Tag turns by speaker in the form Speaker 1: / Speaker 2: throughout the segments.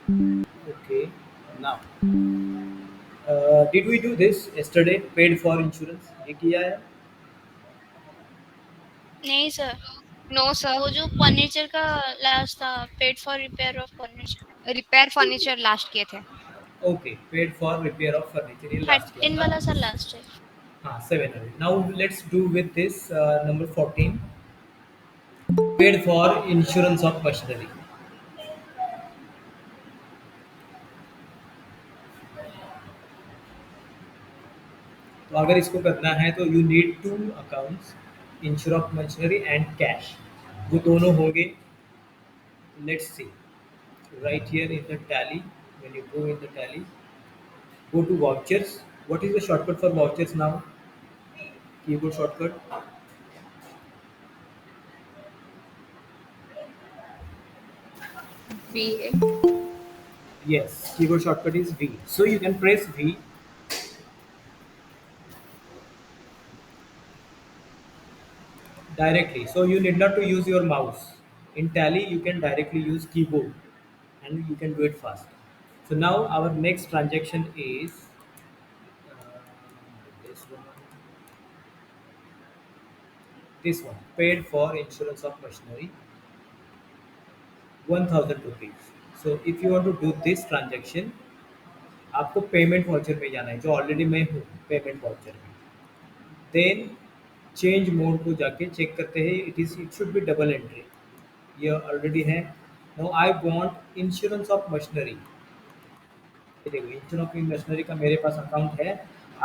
Speaker 1: Okay. Now, did we do this yesterday? Paid for insurance? ये किया है?
Speaker 2: नहीं सर,
Speaker 3: नो सर,
Speaker 2: वो जो फर्नीचर का लास्ट था, paid for repair of furniture.
Speaker 3: Repair furniture last किए थे।
Speaker 1: Okay. Paid for repair of furniture ये last किया
Speaker 2: 13
Speaker 1: था.
Speaker 2: वाला सर लास्ट है।
Speaker 1: हाँ 700. Now let's do with this number 14. Paid for insurance of machinery. तो अगर इसको करना है तो you need to accounts insure of machinery and cash वो दोनों होंगे. Let's see right here in the tally. When you go in the tally, go to vouchers. What is the shortcut for vouchers now? Keyboard shortcut.
Speaker 3: V A.
Speaker 1: Yes, keyboard shortcut is V. So you can press V directly. So you need not to use your mouse. In tally you can directly use keyboard and you can do it fast. So now our next transaction is uh, this one. This one paid for insurance of machinery 1000 rupees. So if you want to do this transaction, आपको payment voucher में जाना है जो already मैं हूँ payment voucher में. Then change mode को जाके चेक करते हैं it should be double entry. ये ऑलरेडी है. Now I want insurance of machinery. ये देखो इंश्योरेंस ऑफ मशीनरी का मेरे पास अकाउंट है.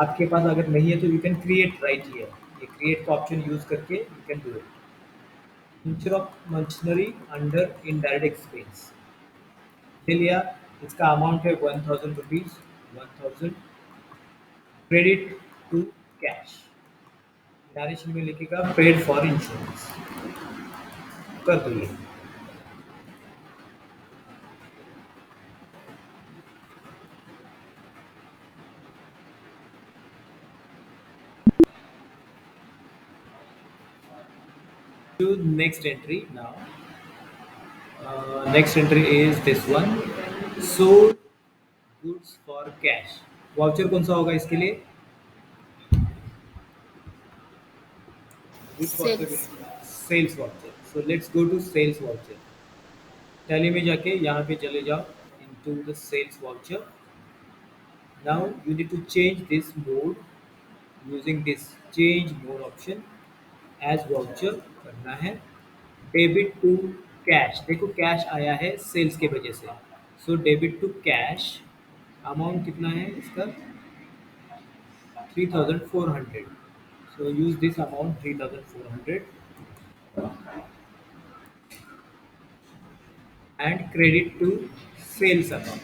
Speaker 1: आपके पास अगर नहीं है तो you can create right here. ये क्रिएट का ऑप्शन यूज करके you can do it. Insurance of machinery under indirect expense ले लिया. इसका अमाउंट है 1000 rupees. 1000 credit to cash. Narration में लिखेगा पेड फॉर इंश्योरेंस. कर दो ये. To next entry now. Next entry is this one. Sold goods for cash. Voucher कौन सा होगा इसके लिए? Which voucher?
Speaker 3: Sales.
Speaker 1: Sales voucher. So let's go to sales voucher. Tally में जाके यहाँ पे चले जाओ into the sales voucher. Now you need to change this mode using this change mode option as voucher करना है. Debit to cash. देखो cash आया है सेल्स के वजह से. So debit to cash. Amount कितना है इसका? 3400. So use this amount 3400 and credit to sales account.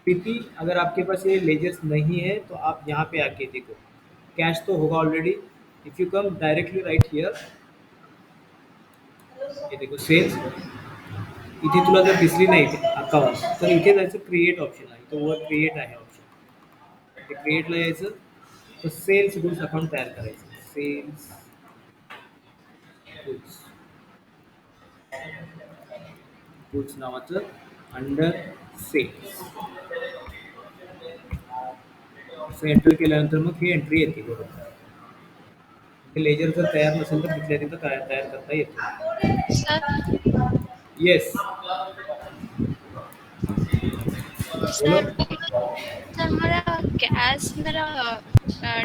Speaker 1: Preeti अगर आपके पास ये लेजर्स नहीं है तो आप यहाँ पे आके देखो कैश तो होगा already. If you come directly right here ये देखो सेल्स. इथे तुला जर दिसली नाही अकाउंट तर इथे जायचं क्रिएट ऑप्शन आहे. तो वर क्रिएट आहे ऑप्शन. ते क्रिएटला यायचं. तर सेल्स गुड्स अकाउंट तयार करायचं. सेल्स गुड्स गुड्स नावाचं अंडर सेल्स असं एंटर केल्यानंतर मग ही एंट्री येते बरोबर. ते लेजर जर तयार नसेल तर तिथल्या तिथं तयार करता येतो.
Speaker 2: सर
Speaker 1: येस बोलो.
Speaker 2: सर सर हमारा गैस मेरा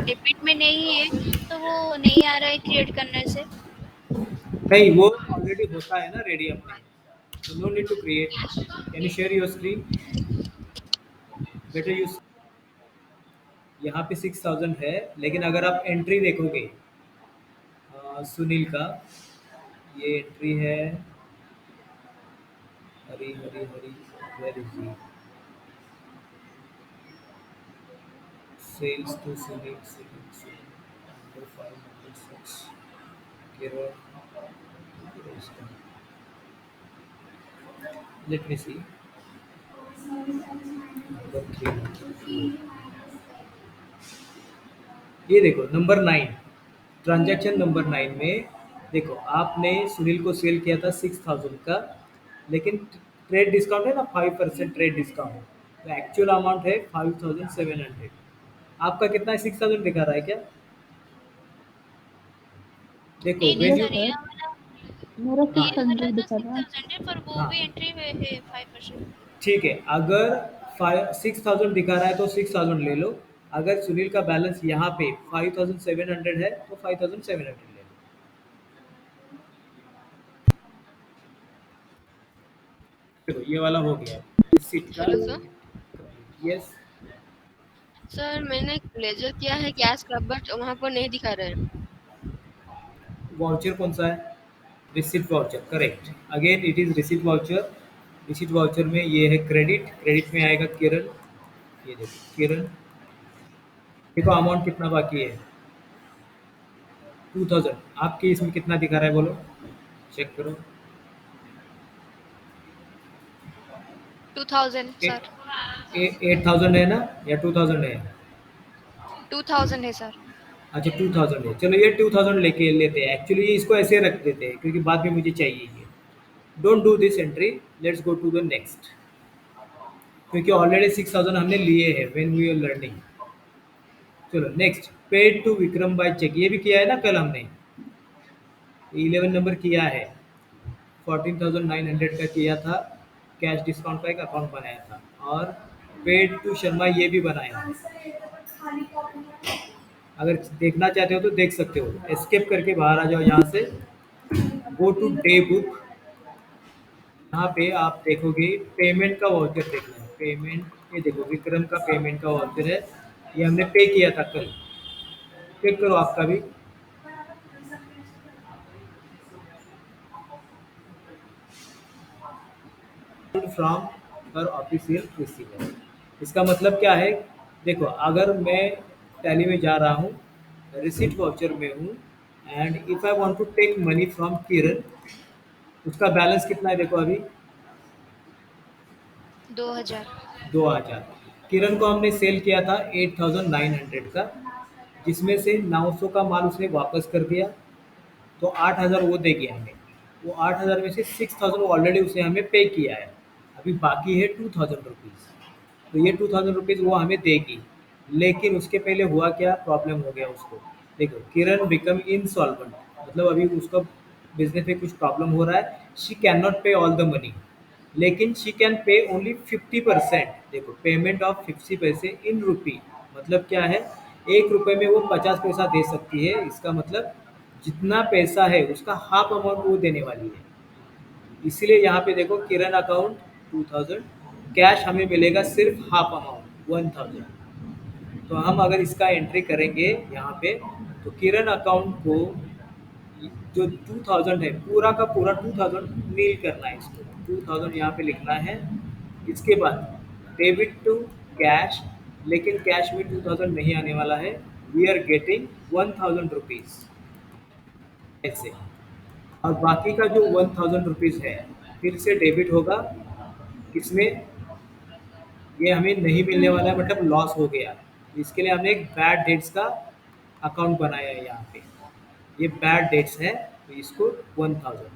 Speaker 2: डेबिट में नहीं है, तो वो नहीं आ रहा है क्रिएट करने से।
Speaker 1: नहीं वो ऑलरेडी होता है ना रेडी अपने. तो no need to create. Can you share your screen? Better you. यहाँ पे 6000 है लेकिन अगर आप एंट्री देखोगे सुनील का ये एंट्री है. Hari Hari Hari where is he? Sales to Sunil Sunil Sunil number 506 Kerala. Let me see number 3. ये देखो नंबर 9. ट्रांजैक्शन नंबर 9 में देखो आपने सुनील को सेल किया था 6000 का. लेकिन ट्रेड डिस्काउंट है ना, 5% ट्रेड डिस्काउंट, तो एक्चुअल अमाउंट है 5700। आपका कितना है, 6000 दिखा रहा है क्या? देखो
Speaker 2: नहीं नहीं
Speaker 1: when
Speaker 4: yes
Speaker 1: you,
Speaker 2: sir,
Speaker 4: sir,
Speaker 2: ये वाला
Speaker 4: मेरा
Speaker 1: हाँ,
Speaker 4: सिक्स
Speaker 2: ये वाला
Speaker 4: हंड्रेड
Speaker 2: तो
Speaker 4: दिखा
Speaker 2: सिक्स
Speaker 4: रहा है।
Speaker 2: थाउजेंड है, पर वो
Speaker 1: हाँ,
Speaker 2: भी एंट्री में है 5%।
Speaker 1: ठीक है, अगर 6000 दिखा रहा है तो 6000 ले लो। अगर सुनील का बैलेंस यहाँ पे 5700 है तो 5700 ले लो। देखो ये वाला हो गया, इस सीट का।
Speaker 3: Hello sir.
Speaker 1: यस।
Speaker 3: सर मैंने लेजर किया है गैस स्क्रब बट वहाँ पर नहीं दिखा रहा है।
Speaker 1: वाउचर कौन सा है? Receipt voucher, correct. Again it is receipt voucher. Receipt voucher में ये है क्रेडिट, क्रेडिट में आएगा किरण। ये देखो किरण, देखो अमाउंट कितना बाकी है, 2000। आपके इसमें कितना दिखा रहा है बोलो, चेक करो।
Speaker 3: 2000 सर।
Speaker 1: 8000 है ना, या 2000 है?
Speaker 3: 2000 है सर।
Speaker 1: अच्छा 2000 है, चलो ये 2000 लेके लेते हैं। एक्चुअली इसको ऐसे रख देते हैं क्योंकि बाद में मुझे चाहिए ये। Don't do this entry, let's go to the next, क्योंकि ऑलरेडी 6000 हमने लिए हैं व्हेन वी आर लर्निंग। चलो next, paid to Vikram by cheque, ये भी किया है ना कल हमने, 11 नंबर किया है, 14,900 का किया था। कैश डिस्काउंट का एक अकाउंट बनाया था, और पेड टू शर्मा ये भी बनाया है। अगर देखना चाहते हो तो देख सकते हो, एस्केप करके बाहर आ जाओ यहाँ से, गो टू डे बुक। यहाँ पे आप देखोगे पेमेंट का वाउचर देखना है, पेमेंट, ये देखो विक्रम का पेमेंट का वाउचर है, ये हमने पे किया था कल। चेक करो आपका भी। फ्रॉम हर ऑफिशियल रिसीवर, इसका मतलब क्या है? देखो अगर मैं टैली में जा रहा हूँ, रिसीट वाउचर में हूँ, and if I want to take money from Kiran, उसका बैलेंस कितना है देखो अभी,
Speaker 3: 2000।
Speaker 1: 2000। किरण को हमने सेल किया था 8900 का, जिसमें से 900 का माल उसने वापस कर दिया, तो 8000 वो देगी हमें। वो 8000 में से 6000 ऑलरेडी उसे हमें पे किया है, अभी बाकी है 2000 रुपीज़। तो ये 2000 रुपीज़ वो हमें देगी। लेकिन उसके पहले हुआ क्या, प्रॉब्लम हो गया उसको। देखो किरण बिकम इनसॉल्वेंट, मतलब अभी उसका बिजनेस में कुछ प्रॉब्लम हो रहा है, शी कैन नॉट पे ऑल द मनी, लेकिन शी कैन पे ओनली 50%। देखो पेमेंट ऑफ 50 पैसे इन रुपी, मतलब क्या है, 1 रुपये में वो 50 पैसा दे सकती है, इसका मतलब जितना पैसा है उसका हाफ अमाउंट वो देने वाली है। इसीलिए यहाँ पे देखो किरण अकाउंट 2000, कैश हमें मिलेगा सिर्फ हाफ अमाउंट 1000। तो हम अगर इसका एंट्री करेंगे यहाँ पे, तो किरण अकाउंट को जो 2000 है पूरा का पूरा 2000 नील करना है, इसको 2000 यहाँ पे लिखना है। इसके बाद डेबिट टू कैश, लेकिन कैश में 2000 नहीं आने वाला है, वी आर गेटिंग 1000 रुपीज़ ऐसे। और बाकी का जो 1000 रुपीज़ है फिर से डेबिट होगा, किसमें, ये हमें नहीं मिलने वाला है, मतलब लॉस हो गया। इसके लिए हमने एक बैड डेट्स का अकाउंट बनाया है यहाँ पे, ये बैड डेट्स है, तो इसको 1000।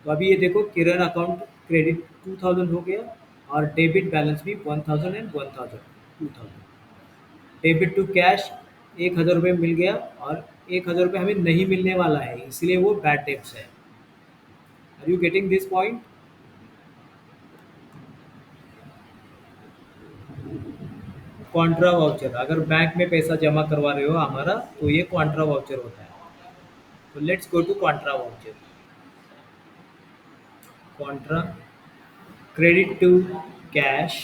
Speaker 1: तो अभी ये देखो किरण अकाउंट क्रेडिट 2000 हो गया, और डेबिट बैलेंस भी 1000 एंड 1000, 2000। डेबिट टू कैश 1000 रुपये मिल गया, और 1000 रुपये हमें नहीं मिलने वाला है, इसलिए वो बैड डेट्स है। Are you getting this point? Contra voucher, अगर बैंक में पैसा जमा करवा रहे हो हमारा, तो ये कॉन्ट्रा वाउचर होता है। तो let's go to contra voucher. Contra, credit to cash,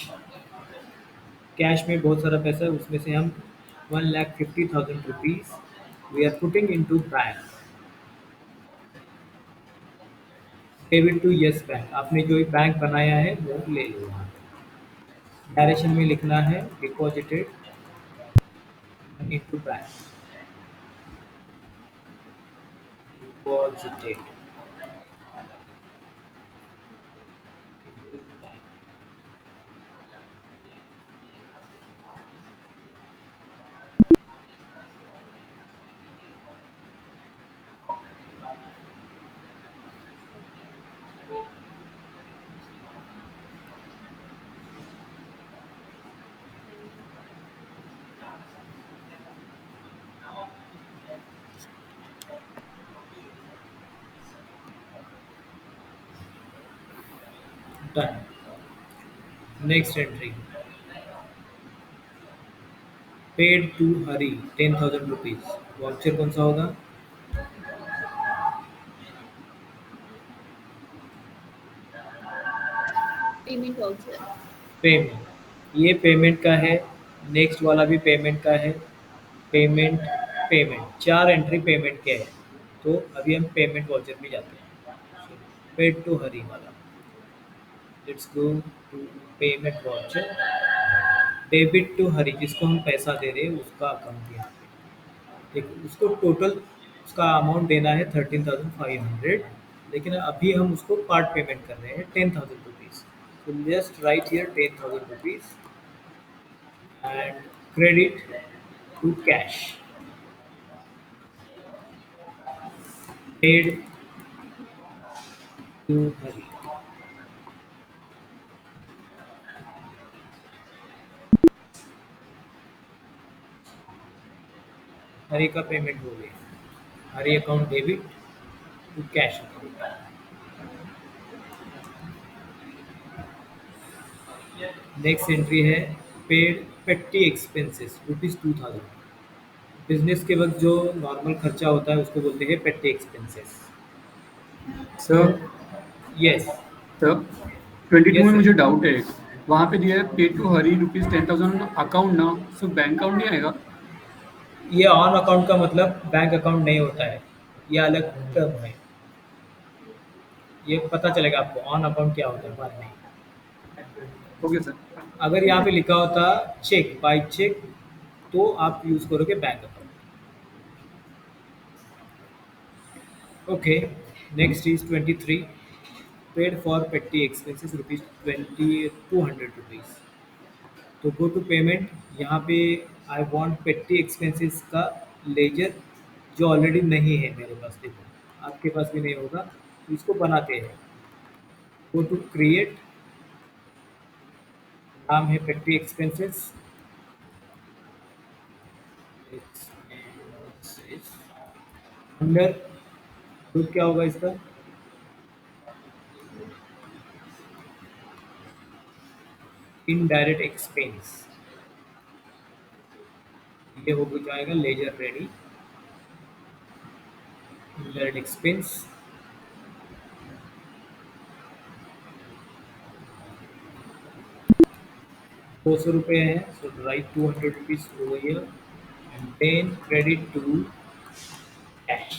Speaker 1: cash में बहुत सारा पैसा है, उसमें से हम 1,50,000 rupees we are putting in to bank. Debit to Yes Bank, आपने जो बैंक बनाया है वो ले लो। डायरेक्शन में लिखना है deposited into bank, deposited. Done. Next entry, paid to Hari 10,000 rupees. Voucher कौन सा होगा?
Speaker 2: Payment voucher.
Speaker 1: पेमेंट, ये पेमेंट का है। नेक्स्ट वाला भी पेमेंट का है। पेमेंट, पेमेंट, चार एंट्री पेमेंट के हैं। तो अभी हम पेमेंट वाउचर में जाते हैं। पेड टू हरी वाला, let's go to payment voucher. Debit to Hari, जिसको हम पैसा दे रहे हैं उसका अकाउंट यहाँ पे। देखो उसको टोटल, उसका अमाउंट देना है 13,500, लेकिन अभी हम उसको पार्ट पेमेंट कर रहे हैं 10,000 रुपीज़। तो just write here 10,000 rupees and credit to cash, paid to Hari. Hari का पेमेंट हो गया। Hari account debit to cash account. Next entry है पेड पेट्टी एक्सपेंसेस ₹2,000। बिजनेस के वक्त जो नॉर्मल खर्चा होता है उसको बोलते हैं patty expenses.
Speaker 4: Sir
Speaker 1: yes.
Speaker 4: Sir 22
Speaker 1: yes
Speaker 4: में
Speaker 1: सर।
Speaker 4: मुझे डाउट है। वहाँ पे दिया है पे टू हरी ₹10,000 अकाउंट ना, सो बैंक अकाउंट नहीं आएगा?
Speaker 1: ये ऑन अकाउंट का मतलब बैंक अकाउंट नहीं होता है, ये अलग टर्म है। ये पता चलेगा आपको ऑन अकाउंट क्या होता है बाद में।
Speaker 4: Okay sir.
Speaker 1: अगर यहाँ पे लिखा होता चेक, बाई चेक, तो आप यूज़ करोगे bank account. Okay. Next is 23, paid for petty expenses ₹2,200। तो गो टू पेमेंट, यहाँ पे आई वांट पेट्टी एक्सपेंसेस का लेजर, जो ऑलरेडी नहीं है मेरे पास। देखो आपके पास भी नहीं होगा, तो इसको बनाते हैं। गो टू क्रिएट, नाम है पेट्टी एक्सपेंसेस। अंडर ग्रुप क्या होगा इसका? Indirect expense. ये हो जाएगा लेजर रेडी। इनडायरेक्ट एक्सपेंस, 200 रुपये है। So write 200 rupees over here and then credit to cash.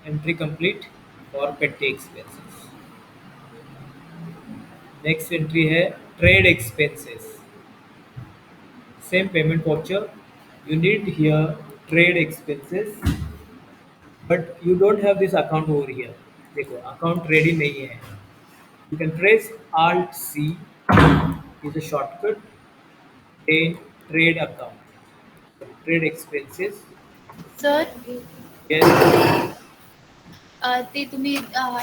Speaker 1: Entry complete for petty expenses. Next entry है trade expenses. Same payment voucher, you need here trade expenses, but you don't have this account over here। देखो account ready नहीं है। You can press Alt C is a shortcut, then trade account, trade expenses।
Speaker 2: Sir,
Speaker 1: Yes,
Speaker 2: ते तुम्ही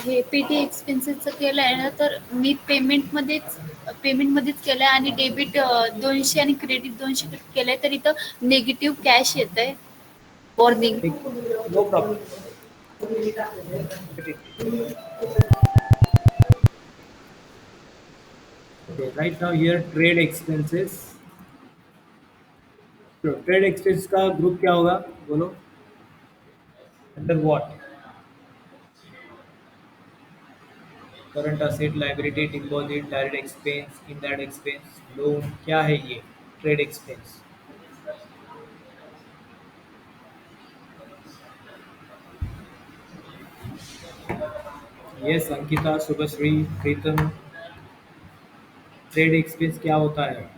Speaker 2: हे पेटी एक्सपेन्सेसचं केलं आहे ना, तर मी पेमेंटमध्येच केलं आहे आणि डेबिट 200 आणि क्रेडिट 200 केलं आहे, तर इथं निगेटिव्ह कॅश येतं आहे, warning.
Speaker 1: no problem। Okay, right now here trade expenses। तो ट्रेड एक्सपेंस का ग्रुप क्या होगा बोलो? Under what? Current asset, liability, deposit, direct expense, indirect expense, loan, क्या है ये trade expense? Yes Ankita, Shubhashree, Pritam, trade expense क्या होता है?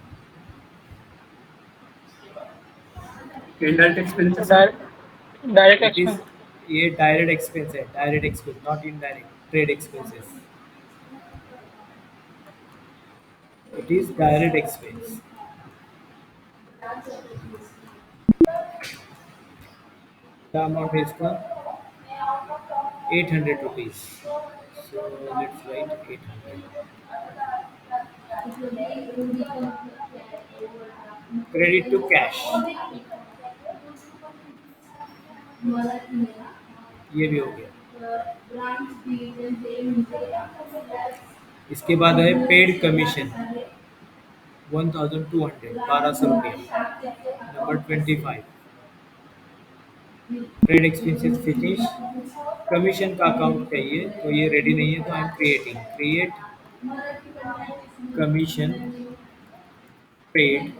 Speaker 4: इनडायरेक्ट एक्सपेंसेस है।
Speaker 5: Direct
Speaker 1: it is,
Speaker 5: expense.
Speaker 1: ये डायरेक्ट एक्सपेंस है, direct expense, not indirect trade expenses. It is direct expense. क्या अमाउंट है इसका? 800 rupees. So let's write 800। Credit to cash, ये भी हो गया। इसके बाद है पेड कमीशन 1200, 1200 रुपये। Number 25, trade expenses finish, commission का अकाउंट चाहिए तो ये रेडी नहीं है, तो I am create commission paid.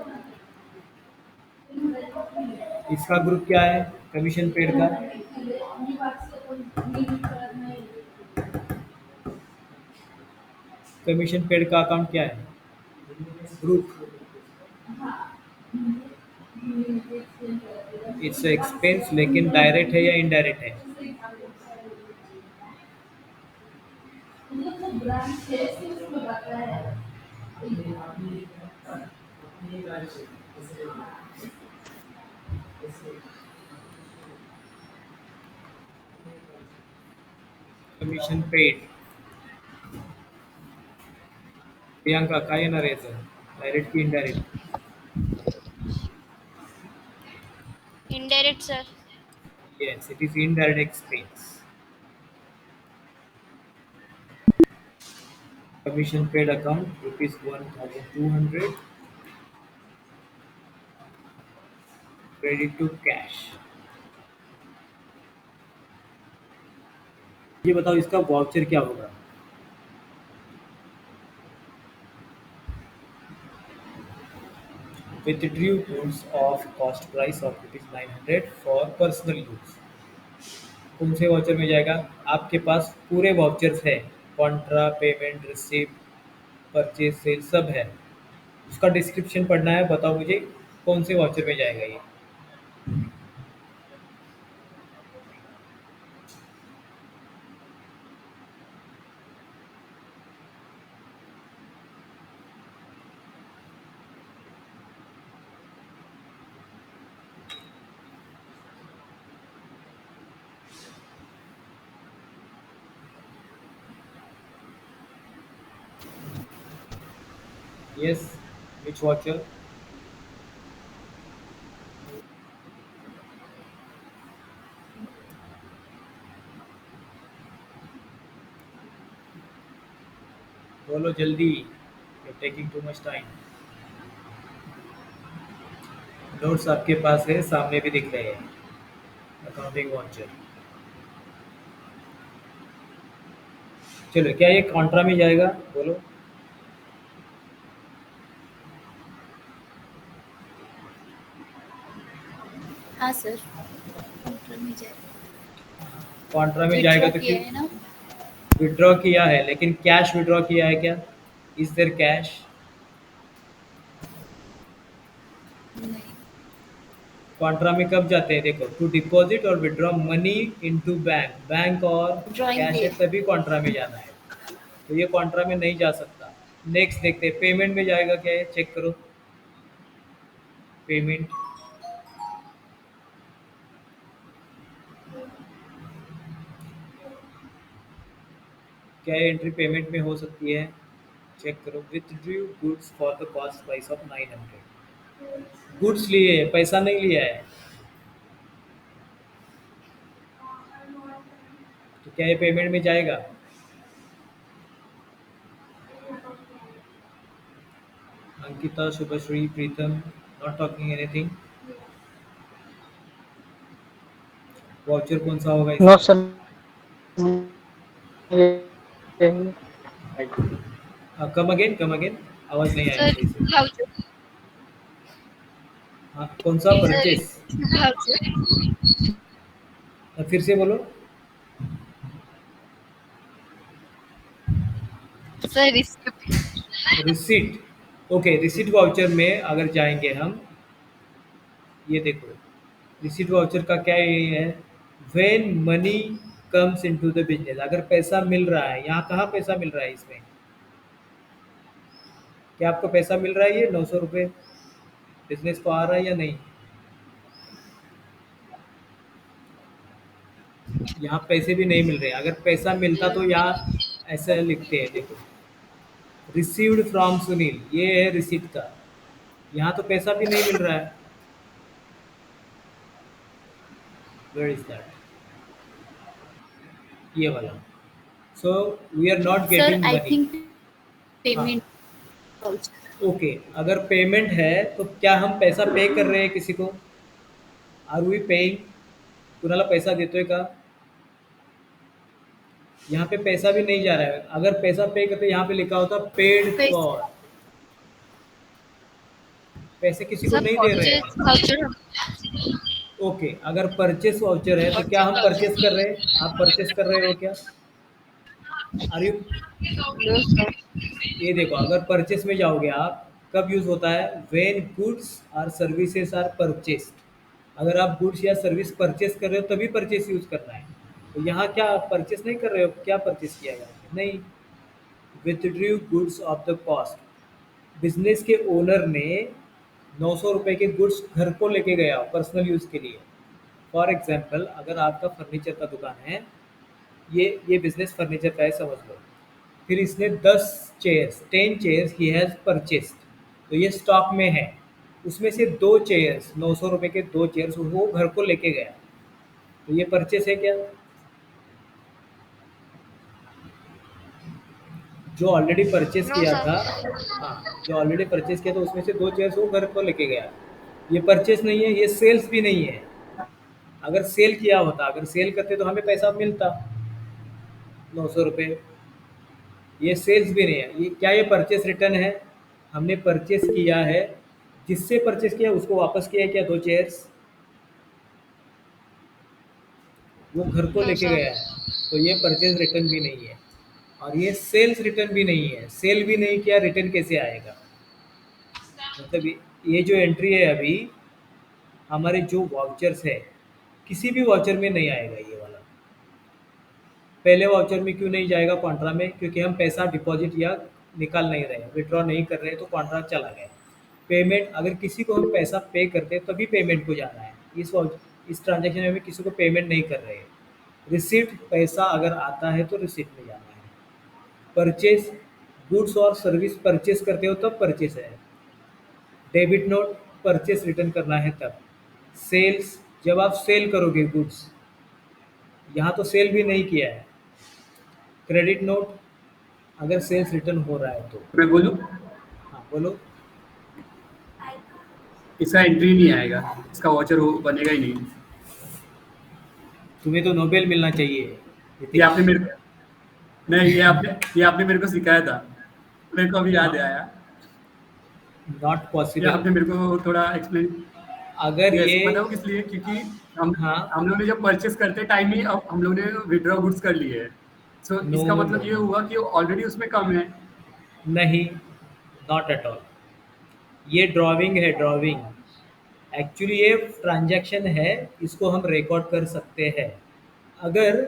Speaker 1: इसका ग्रुप क्या है कमीशन पेड का? कमीशन पेड का अकाउंट क्या है ग्रुप? इट्स एक्सपेंस, लेकिन डायरेक्ट है या इनडायरेक्ट है? कमीशन पेड, प्रियंका काय येणार आहे याचं? डायरेक्ट की indirect?
Speaker 2: Indirect sir.
Speaker 1: Yes, it is indirect expense. Commission paid account rupees 1200, credit to cash. ये बताओ इसका वाउचर क्या होगा? Withdrew goods of cost price of rupees 900 for personal use. कौन से वाउचर में जाएगा? आपके पास पूरे वाउचर्स है, contra, payment, receipt, purchase, sale सब है। उसका डिस्क्रिप्शन पढ़ना है, बताओ मुझे कौन से वाउचर में जाएगा ये? Yes, which voucher? बोलो जल्दी, you're taking too much time. Notes आपके पास है, सामने भी दिख रहे हैं। अकाउंटिंग वाउचर, चलो क्या ये कॉन्ट्रा में जाएगा? बोलो।
Speaker 5: हाँ सर, काउंटर में जाए।
Speaker 1: कॉन्ट्रा में
Speaker 5: विड्रॉ
Speaker 1: जाएगा तो
Speaker 5: किया
Speaker 1: क्यों?
Speaker 5: है ना?
Speaker 1: विड्रॉ किया है, लेकिन कैश विड्रॉ किया है क्या? Is there cash?
Speaker 5: नहीं।
Speaker 1: कॉन्ट्रा में कब जाते हैं? देखो, टू डिपॉजिट और withdraw money into bank, bank और
Speaker 5: ड्राइंग
Speaker 1: कैश
Speaker 5: भी
Speaker 1: है
Speaker 5: है।
Speaker 1: तभी कॉन्ट्रा में जाना है, तो ये कॉन्ट्रा में नहीं जा सकता। नेक्स्ट देखते हैं, पेमेंट में जाएगा क्या है? चेक करो पेमेंट। क्या एंट्री पेमेंट में हो सकती है? चेक करो, withdrew goods for the cost price of 900। Goods लिए है, पैसा नहीं लिया है, तो क्या ये पेमेंट में जाएगा? अंकिता, शुभश्री, प्रीतम, नॉट टॉकिंग एनीथिंग। वाउचर कौन सा होगा
Speaker 6: नो
Speaker 1: इसका?
Speaker 6: सर, ये
Speaker 1: कम अगेन, आवाज नहीं आई
Speaker 3: सर
Speaker 1: सही से।
Speaker 3: वाउचर
Speaker 1: हाँ, कौन सा?
Speaker 3: Sir
Speaker 1: purchase?
Speaker 3: वाउचर
Speaker 1: फिर से बोलो।
Speaker 3: Sir receipt
Speaker 1: receipt. Okay, receipt voucher में अगर जाएंगे हम, ये देखो, रिसीट वाउचर का क्या ये है? When money comes into the business, अगर पैसा मिल रहा है। यहाँ कहाँ पैसा मिल रहा है इसमें? क्या आपको पैसा मिल रहा है? ये 900 रुपये बिजनेस को आ रहा है या नहीं? यहाँ पैसे भी नहीं मिल रहे। अगर पैसा मिलता तो यहाँ ऐसा लिखते हैं, देखो, रिसीव्ड फ्रॉम सुनील, ये है रिसीट का। यहाँ तो पैसा भी नहीं मिल रहा है। Where is that? ये वाला। So we are not
Speaker 5: sir
Speaker 1: getting
Speaker 5: I
Speaker 1: money.
Speaker 5: Think
Speaker 1: हाँ,
Speaker 5: पेमेंट
Speaker 1: ओके। अगर पेमेंट है तो क्या हम पैसा पे कर रहे हैं किसी को? Are we paying? कुणाला पैसा देतोय का? यहाँ पे पैसा भी नहीं जा रहा है। अगर पैसा पे करते यहाँ पे लिखा होता पेड फॉर। पैसे किसी को
Speaker 3: सर
Speaker 1: नहीं दे रहे
Speaker 3: परचेज
Speaker 1: हैं।
Speaker 3: वाउचर
Speaker 1: ओके, अगर परचेस वाउचर है तो क्या हम परचेस कर रहे हैं? आप परचेस कर रहे हो क्या? Are you?
Speaker 3: No sir.
Speaker 1: ये देखो, अगर परचेस में जाओगे आप, कब यूज होता है? व्हेन गुड्स और सर्विसेज आर परचेस्ड। अगर आप गुड्स या सर्विस परचेस कर रहे हो तभी परचेस यूज करना है। तो यहाँ क्या परचेस नहीं कर रहे हो? क्या परचेस किया यहाँ पे? नहीं। Withdrew goods of the cost. Business के ओनर ने 900 रुपये के गुड्स घर को लेके गया पर्सनल यूज़ के लिए। फॉर एग्जाम्पल, अगर आपका फर्नीचर का दुकान है, ये बिजनेस फर्नीचर का है समझ लो। फिर इसने 10 चेयर्स ही हैज़ परचेस्ड, तो ये स्टॉक में है। उसमें से 2 चेयर्स, 900 रुपये के 2 चेयर्स वो घर को लेके गया, तो ये परचेस है क्या? जो ऑलरेडी परचेस
Speaker 3: नो
Speaker 1: किया
Speaker 3: सर।
Speaker 1: था। हाँ, जो ऑलरेडी परचेस किया था उसमें से 2 चेयर्स वो घर को लेके गया। ये परचेस नहीं है, ये सेल्स भी नहीं है। अगर सेल किया होता, अगर सेल करते तो हमें पैसा मिलता 900 रुपये। ये सेल्स भी नहीं है। ये क्या? ये परचेस रिटर्न है। हमने परचेस किया है, जिससे परचेस किया उसको वापस किया है क्या? 2 चेयर्स वो घर को
Speaker 3: नो
Speaker 1: लेके
Speaker 3: सर।
Speaker 1: गया है, तो ये परचेस रिटर्न भी नहीं है। और ये सेल्स रिटर्न भी नहीं है। सेल भी नहीं किया, रिटर्न कैसे आएगा? मतलब ये जो एंट्री है अभी, हमारे जो वाउचर्स है, किसी भी वाउचर में नहीं आएगा ये वाला। पहले वाउचर में क्यों नहीं जाएगा कॉन्ट्रा में? क्योंकि हम पैसा डिपॉजिट या निकाल नहीं रहे हैं, विड्रॉ नहीं कर रहे हैं, तो कॉन्ट्रा चला गया। पेमेंट, अगर किसी को हम पैसा पे करते हैं तभी पेमेंट को जाना है। इस ट्रांजैक्शन में हमें किसी को पेमेंट नहीं कर रहे हैं। रिसिप्ट, पैसा अगर आता है तो रिसिप्ट में जाना है। परचेस, गुड्स और सर्विस परचेस करते हो तब परचेस है। डेबिट नोट, परचेस रिटर्न करना है तब। सेल्स, जब आप सेल करोगे गुड्स, यहाँ तो सेल भी नहीं किया है। क्रेडिट नोट, अगर सेल्स रिटर्न हो रहा है तो।
Speaker 4: मैं बोलूँ,
Speaker 1: हाँ बोलो।
Speaker 4: इसका एंट्री नहीं आएगा, इसका वाउचर बनेगा ही नहीं।
Speaker 1: तुम्हें तो नोबेल मिलना चाहिए
Speaker 4: ये
Speaker 1: ऋतिक।
Speaker 4: आपने मेरे नहीं, ये आपने मेरे को सिखाया था, मेरे को अभी याद आया।
Speaker 1: नॉट
Speaker 4: ये
Speaker 1: पॉसिबल।
Speaker 4: आपने मेरे को थोड़ा एक्सप्लेन।
Speaker 1: अगर
Speaker 4: यस,
Speaker 1: ये,
Speaker 4: बताओ किस लिए? क्योंकि हम
Speaker 1: हाँ,
Speaker 4: हम लोग ने जब परचेस करते टाइम ही अब हम लोग ने विड्रॉ गुड्स कर लिए है। सो
Speaker 1: नो
Speaker 4: इसका
Speaker 1: नो
Speaker 4: मतलब ये हुआ कि ऑलरेडी उसमें कम है।
Speaker 1: नहीं, नॉट एट ऑल। ये ड्राविंग है, ड्राविंग। एक्चुअली ये ट्रांजैक्शन है, इसको हम रिकॉर्ड कर सकते हैं। अगर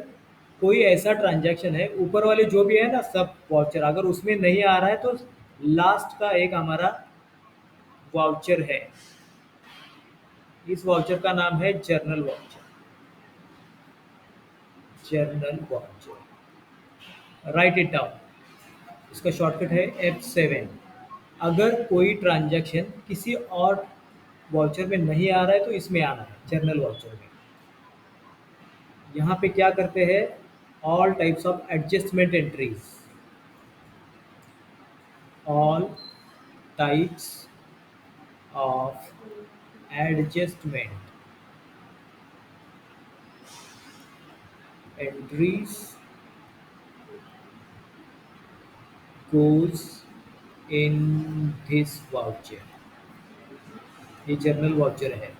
Speaker 1: कोई ऐसा ट्रांजैक्शन है, ऊपर वाले जो भी है ना सब वाउचर, अगर उसमें नहीं आ रहा है तो लास्ट का एक हमारा वाउचर है। इस वाउचर का नाम है journal voucher. Journal voucher, right it down. इसका शॉर्टकट है F7। अगर कोई ट्रांजैक्शन किसी और वाउचर में नहीं आ रहा है तो इसमें आना है, जर्नल वाउचर में। यहाँ पे क्या करते हैं? All types of adjustment entries. All types of adjustment entries goes in this voucher। ये जर्नल वाउचर है।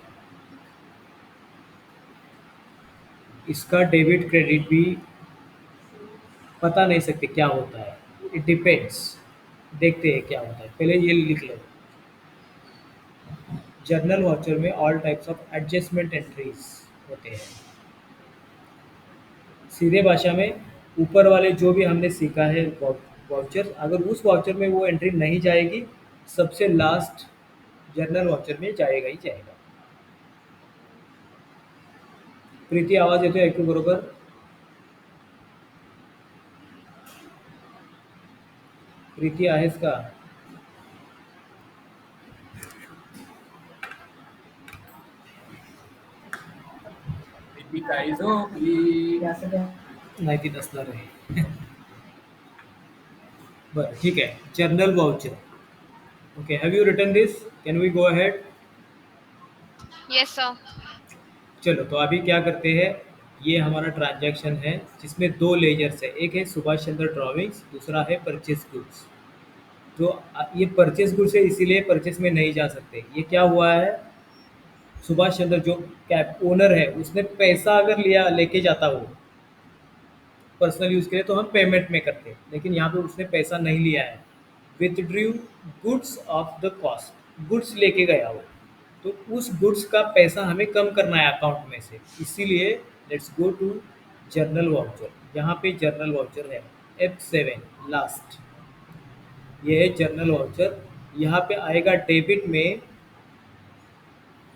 Speaker 1: इसका डेबिट क्रेडिट भी पता नहीं सकते क्या होता है। It depends. देखते हैं क्या होता है, पहले ये लिख लो। जर्नल वाउचर में all types of adjustment entries होते हैं। सीधे भाषा में, ऊपर वाले जो भी हमने सीखा है वाउचर, अगर उस वाउचर में वो एंट्री नहीं जाएगी, सबसे लास्ट जर्नल वाउचर में जाएगा ही जाएगा। प्रीती आवाज येतोय ऐकू बरोबर? प्रीती आहेस का?
Speaker 4: मी काही झोपली.
Speaker 1: नाही ती नसणार आहे. बरं ठीक आहे. Journal voucher. Okay, have you written this? Can we go ahead?
Speaker 2: Yes sir.
Speaker 1: चलो तो अभी क्या करते हैं, ये हमारा ट्रांजैक्शन है जिसमें दो लेजर्स है, एक है सुभाष चंद्र ड्राविंग्स, दूसरा है परचेज गुड्स। तो ये परचेज गुड्स है इसीलिए परचेज में नहीं जा सकते। ये क्या हुआ है, सुभाष चंद्र जो कैब ओनर है उसने पैसा अगर लिया लेके जाता हो पर्सनल यूज़ के लिए तो हम पेमेंट में करते हैं, लेकिन यहाँ पे उसने पैसा नहीं लिया है। Withdrew goods of the cost, goods लेके गया हो तो उस गुड्स का पैसा हमें कम करना है अकाउंट में से, इसीलिए let's go to journal voucher. यहाँ पे जर्नल वाउचर है F7 लास्ट, ये है जर्नल वाउचर। यहाँ पे आएगा डेबिट में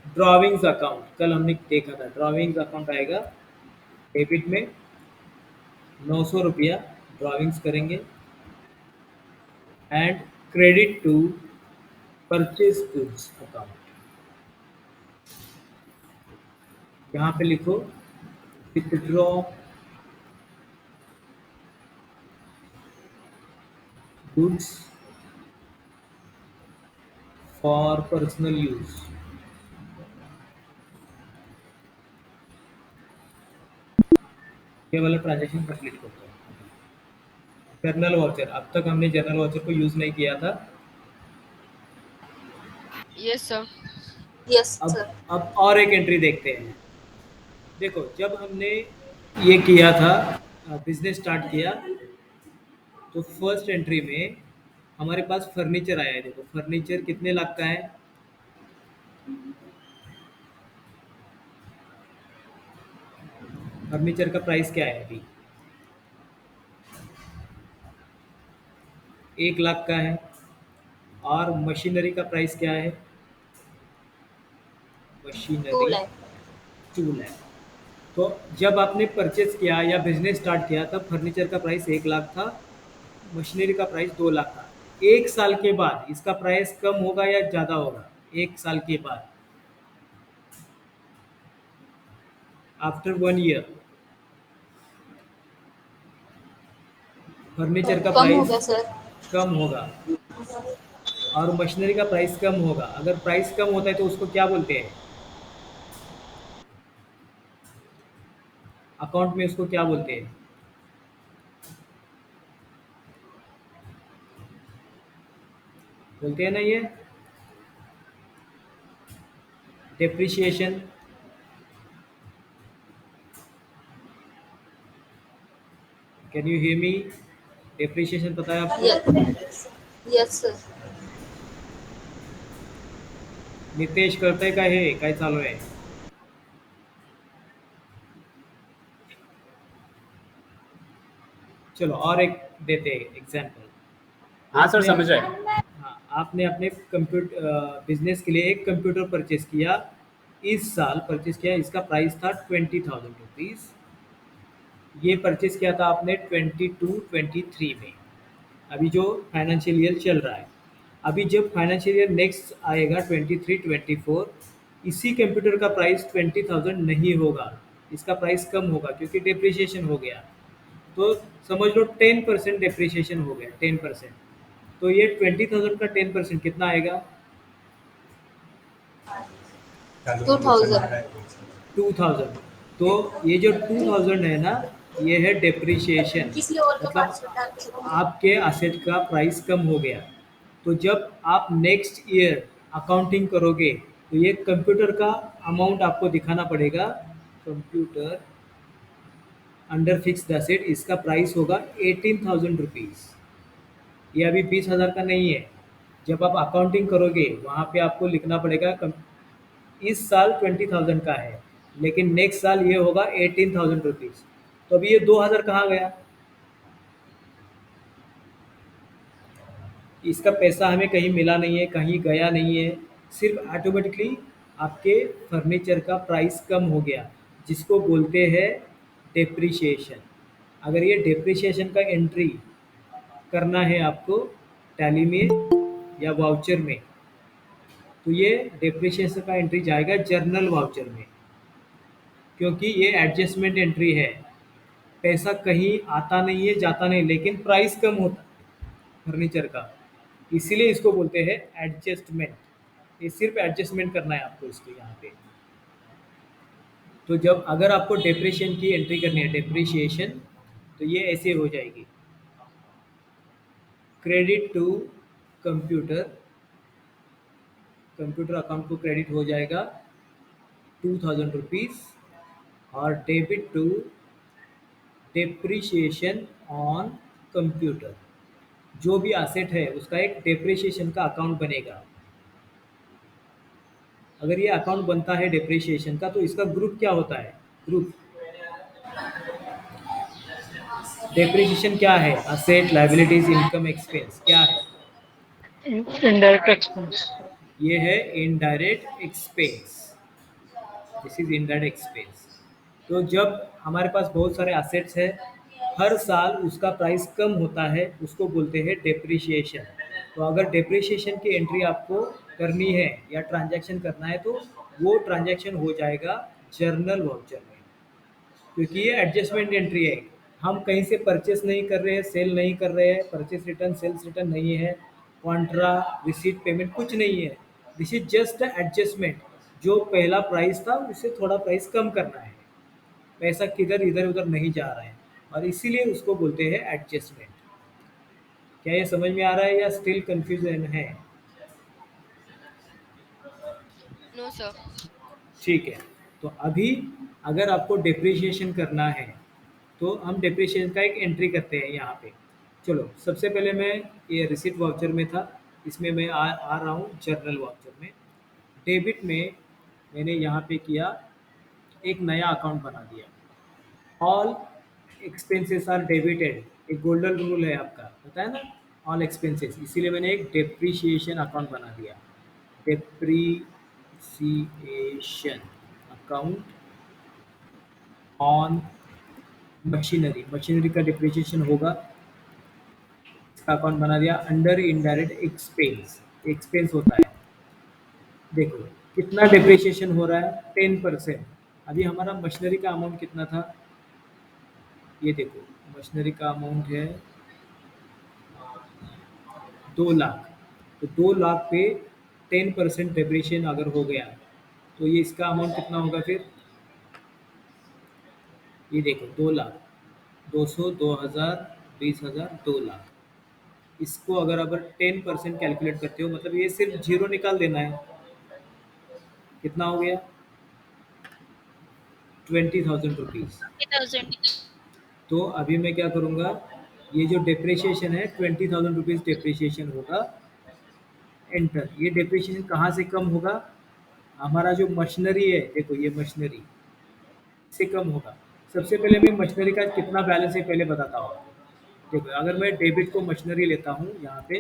Speaker 1: ड्राविंग्स अकाउंट, कल हमने देखा था ड्राविंग्स अकाउंट आएगा डेबिट में 900 रुपया ड्राविंग्स करेंगे and credit to purchase goods account. यहाँ पे लिखो withdraw goods for personal use. ये वाला ट्रांजेक्शन कंप्लीट करते हैं। जर्नल वाउचर, अब तक हमने जर्नल वाउचर को यूज नहीं किया था।
Speaker 3: Yes sir.
Speaker 5: यस
Speaker 1: अब
Speaker 5: सर।
Speaker 1: अब और एक एंट्री देखते हैं। देखो जब हमने ये किया था, बिजनेस स्टार्ट किया, तो फर्स्ट एंट्री में हमारे पास फर्नीचर आया है। देखो फर्नीचर कितने लाख का है, फर्नीचर का प्राइस क्या है अभी, 1 लाख का है। और मशीनरी का प्राइस क्या है,
Speaker 5: 2
Speaker 1: मशीनरी
Speaker 5: लाख।
Speaker 1: 2 लाख। तो जब आपने परचेज किया या बिजनेस स्टार्ट किया तब फर्नीचर का प्राइस 1 लाख था, मशीनरी का प्राइस 2 लाख था। 1 साल के बाद इसका प्राइस कम होगा या ज़्यादा होगा, 1 साल के बाद, आफ्टर 1 ईयर फर्नीचर का
Speaker 5: कम होगा
Speaker 1: प्राइस
Speaker 5: सर।
Speaker 1: कम होगा और मशीनरी का प्राइस कम होगा। अगर प्राइस कम होता है तो उसको क्या बोलते हैं, अकाउंट में उसको क्या बोलते हैं, बोलते हैं ना ये depreciation. Can you hear me? Depreciation पता है आपको?
Speaker 5: Yes yes sir.
Speaker 1: नितेश करते का हे काय चालू आहे? चलो और एक देते हैं एग्जाम्पल।
Speaker 4: हाँ सर,
Speaker 1: आपने
Speaker 4: समझ रहे।
Speaker 1: हाँ, आपने अपने कंप्यूटर बिजनेस के लिए एक कंप्यूटर परचेज किया, इस साल परचेज किया, इसका प्राइस था 20,000 रुपीज़। ये परचेज किया था आपने 22-23 में, अभी जो फाइनेंशियल ईयर चल रहा है। अभी जब फाइनेंशियल ईयर नेक्स्ट आएगा 23-24, इसी कंप्यूटर का प्राइस 20,000 नहीं होगा, इसका प्राइस कम होगा क्योंकि डेप्रिसिएशन हो गया। तो समझ लो 10% डेप्रिसिएशन हो गया, 10%। तो ये 20,000 का 10% कितना आएगा,
Speaker 5: 2000।
Speaker 1: 2,000। तो ये जो 2,000 है ना, ये है डेप्रिसिएशन,
Speaker 5: किसी और का
Speaker 1: मतलब
Speaker 5: पासवर्ड डाल के देखो।
Speaker 1: आपके असेट का प्राइस कम हो गया। तो जब आप नेक्स्ट ईयर अकाउंटिंग करोगे तो ये कंप्यूटर का अमाउंट आपको दिखाना पड़ेगा, कंप्यूटर अंडर फिक्स्ड असेट, इसका प्राइस होगा 18,000 रुपीज़। ये अभी 20,000 का नहीं है। जब आप अकाउंटिंग करोगे वहाँ पे आपको लिखना पड़ेगा इस साल 20,000 का है, लेकिन नेक्स्ट साल ये होगा 18,000 रुपीज़। तो अभी ये 2,000 कहाँ गया, इसका पैसा हमें कहीं मिला नहीं है, कहीं गया नहीं है, सिर्फ ऑटोमेटिकली आपके फर्नीचर का प्राइस कम हो गया, जिसको बोलते हैं डेप्रिसिएशन। अगर ये डेप्रिसिएशन का एंट्री करना है आपको टैली में या वाउचर में, तो ये डेप्रिसिएशन का एंट्री जाएगा जर्नल वाउचर में। क्योंकि ये एडजस्टमेंट एंट्री है। पैसा कहीं आता नहीं है, जाता नहीं, लेकिन प्राइस कम होता है फर्नीचर का, इसीलिए इसको बोलते हैं एडजस्टमेंट। ये सिर्फ एडजस्टमेंट करना है आपको इसको यहाँ पे। तो जब अगर आपको डेप्रिशिएशन की एंट्री करनी है, डेप्रिशिएशन, तो ये ऐसे हो जाएगी। Credit to computer, computer account को क्रेडिट हो जाएगा 2000 रुपीज़, और debit to depreciation on computer, जो भी एसेट है उसका एक डेप्रिशिएशन का अकाउंट बनेगा। अगर ये अकाउंट बनता है डेप्रिशिएशन का, तो इसका ग्रुप क्या होता है? ग्रुप डेप्रिशिएशन क्या है? असेट, लायबिलिटीज, इनकम, एक्सपेंस, क्या है?
Speaker 6: Indirect expense.
Speaker 1: ये है indirect expense. This is indirect expense. तो जब हमारे पास बहुत सारे एसेट्स है, हर साल उसका प्राइस कम होता है, उसको बोलते हैं डेप्रिशिएशन। तो अगर डेप्रिशिएशन की एंट्री आपको करनी है या ट्रांजैक्शन करना है, तो वो ट्रांजैक्शन हो जाएगा जर्नल वाउचर में, क्योंकि ये एडजस्टमेंट एंट्री है। हम कहीं से परचेस नहीं कर रहे हैं, सेल नहीं कर रहे हैं, परचेस रिटर्न, सेल्स रिटर्न नहीं है, कॉन्ट्रा, रिसीट, पेमेंट कुछ नहीं है। This is just adjustment. जो पहला प्राइस था उससे थोड़ा प्राइस कम करना है, पैसा किधर इधर उधर नहीं जा रहा है, और इसीलिए उसको बोलते हैं एडजस्टमेंट। क्या ये समझ में आ रहा है या स्टिल कंफ्यूजन है?
Speaker 3: No sir.
Speaker 1: ठीक है। तो अभी अगर आपको डेप्रिशिएशन करना है, तो हम डेप्रिशिएशन का एक एंट्री करते हैं यहाँ पे। चलो, सबसे पहले मैं ये रिसीट वाउचर में था, इसमें मैं आ रहा हूँ जर्नल वाउचर में। डेबिट में मैंने यहाँ पे किया, एक नया अकाउंट बना दिया। ऑल एक्सपेंसेस आर डेबिटेड, एक गोल्डन रूल है आपका, पता है ना, ऑल एक्सपेंसेस। इसीलिए मैंने एक डेप्रिशिएशन अकाउंट बना दिया, depreciation account on machinery. Machinery का डिप्रिसिएशन होगा, इसका अकाउंट बना दिया। अंडर इनडायरेक्ट एक्सपेंस, एक्सपेंस होता है। देखो कितना डिप्रिसिएशन हो रहा है, 10%। अभी हमारा मशीनरी का अमाउंट कितना था, ये देखो, मशीनरी का अमाउंट है 2 लाख। तो 2 लाख पे 10% डिप्रिसिएशन अगर हो गया, तो ये इसका अमाउंट कितना होगा फिर? ये देखो 2 लाख, 200, 2000, 20,000, 2 लाख। इसको अगर 10% कैलकुलेट करते हो, मतलब ये सिर्फ जीरो निकाल देना है, कितना हो गया? 20,000 रुपीज़।
Speaker 2: 20,000।
Speaker 1: तो अभी मैं क्या करूँगा, ये जो डेप्रिसिएशन है 20,000 रुपीज़ डेप्रिसिएशन होगा, एंटर। ये डेप्रिसिएशन कहाँ से कम होगा? हमारा जो मशीनरी है, देखो ये मशीनरी से कम होगा। सबसे पहले मैं मशीनरी का कितना बैलेंस है पहले बताता हूँ। देखो अगर मैं डेबिट को मशीनरी लेता हूँ, यहाँ पे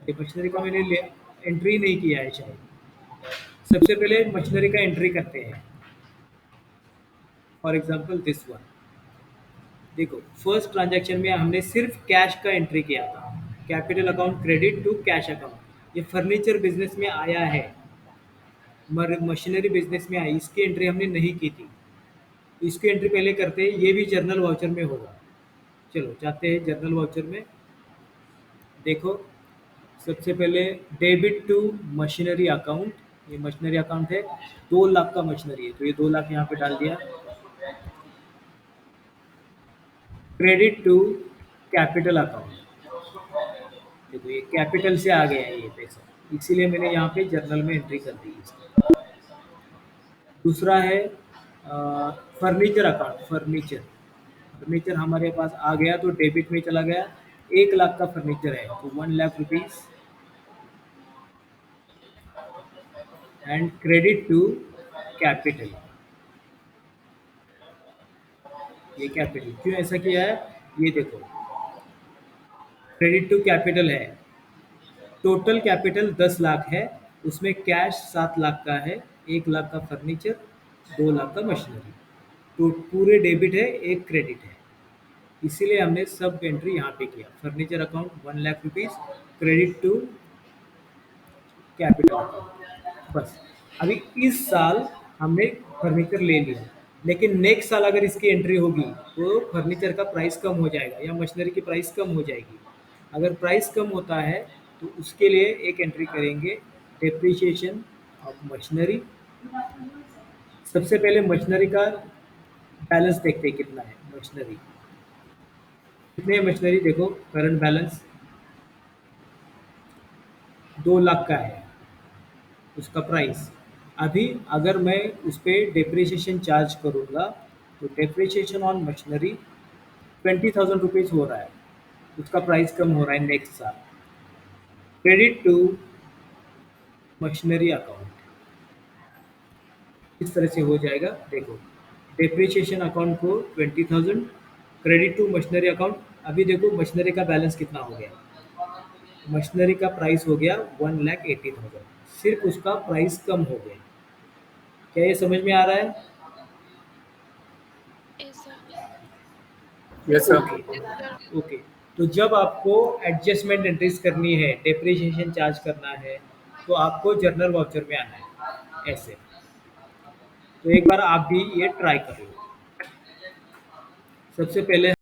Speaker 1: ये मशीनरी का मैंने एंट्री नहीं किया है शायद। सबसे पहले मशीनरी का एंट्री करते हैं, फॉर एग्जांपल दिस वन। देखो फर्स्ट ट्रांजैक्शन में हमने सिर्फ कैश का एंट्री किया था, capital account credit to cash account. ये फर्नीचर बिजनेस में आया है, मशीनरी बिजनेस में आई, इसकी एंट्री हमने नहीं की थी। इसकी एंट्री पहले करते हैं, ये भी जर्नल वाउचर में होगा। चलो जाते हैं जर्नल वाउचर में। देखो सबसे पहले डेबिट टू मशीनरी अकाउंट, ये मशीनरी अकाउंट है, 2 लाख का मशीनरी है, तो ये 2 लाख यहाँ पे डाल दिया। क्रेडिट टू कैपिटल अकाउंट, देखो ये कैपिटल से आ गया है ये पैसा, इसीलिए मैंने यहाँ पे जर्नल में एंट्री कर दी इसकी। दूसरा है फर्नीचर अकाउंट, फर्नीचर। फर्नीचर हमारे पास आ गया तो डेबिट में चला गया। 1 लाख का फर्नीचर है, तो 1 lakh rupees, and credit to capital. ये कैपिटल क्यों ऐसा किया है, ये देखो क्रेडिट टू कैपिटल है। टोटल कैपिटल 10 लाख है, उसमें कैश 7 लाख का है, 1 लाख का फर्नीचर, 2 लाख का मशीनरी। तो पूरे डेबिट है, एक क्रेडिट है, इसीलिए हमने सब एंट्री यहाँ पे किया। Furniture account 1 lakh rupees, credit to capital account. बस अभी इस साल हमने फर्नीचर ले लिया, लेकिन नेक्स्ट साल अगर इसकी एंट्री होगी तो फर्नीचर का प्राइस कम हो जाएगा या मशीनरी की प्राइस कम हो जाएगी। अगर प्राइस कम होता है तो उसके लिए एक एंट्री करेंगे, डेप्रिसिएशन ऑफ मशीनरी। सबसे पहले मशीनरी का बैलेंस देखते हैं कितना है। मशीनरी कितने मशीनरी देखो, करंट बैलेंस 2 लाख का है उसका प्राइस। अभी अगर मैं उस पर डेप्रिसिएशन चार्ज करूँगा तो डेप्रिसिएशन ऑन मशीनरी 20,000 रुपीज़ हो रहा है, उसका प्राइस कम हो रहा है नेक्स्ट साल। क्रेडिट टू मशीनरी अकाउंट इस तरह से हो जाएगा। देखो, डेप्रिसिएशन अकाउंट को 20,000, क्रेडिट टू मशीनरी अकाउंट। अभी देखो मशीनरी का बैलेंस कितना हो गया, मशीनरी का प्राइस हो गया 1,80,000, सिर्फ उसका प्राइस कम हो गया। क्या ये समझ में आ रहा है?
Speaker 2: Yes, sir.
Speaker 4: Yes sir.
Speaker 1: Okay okay. तो जब आपको एडजस्टमेंट एंट्रीज करनी है, डेप्रिसिएशन चार्ज करना है, तो आपको जर्नल वाउचर में आना है ऐसे। तो एक बार आप भी ये ट्राई कर लो। सबसे पहले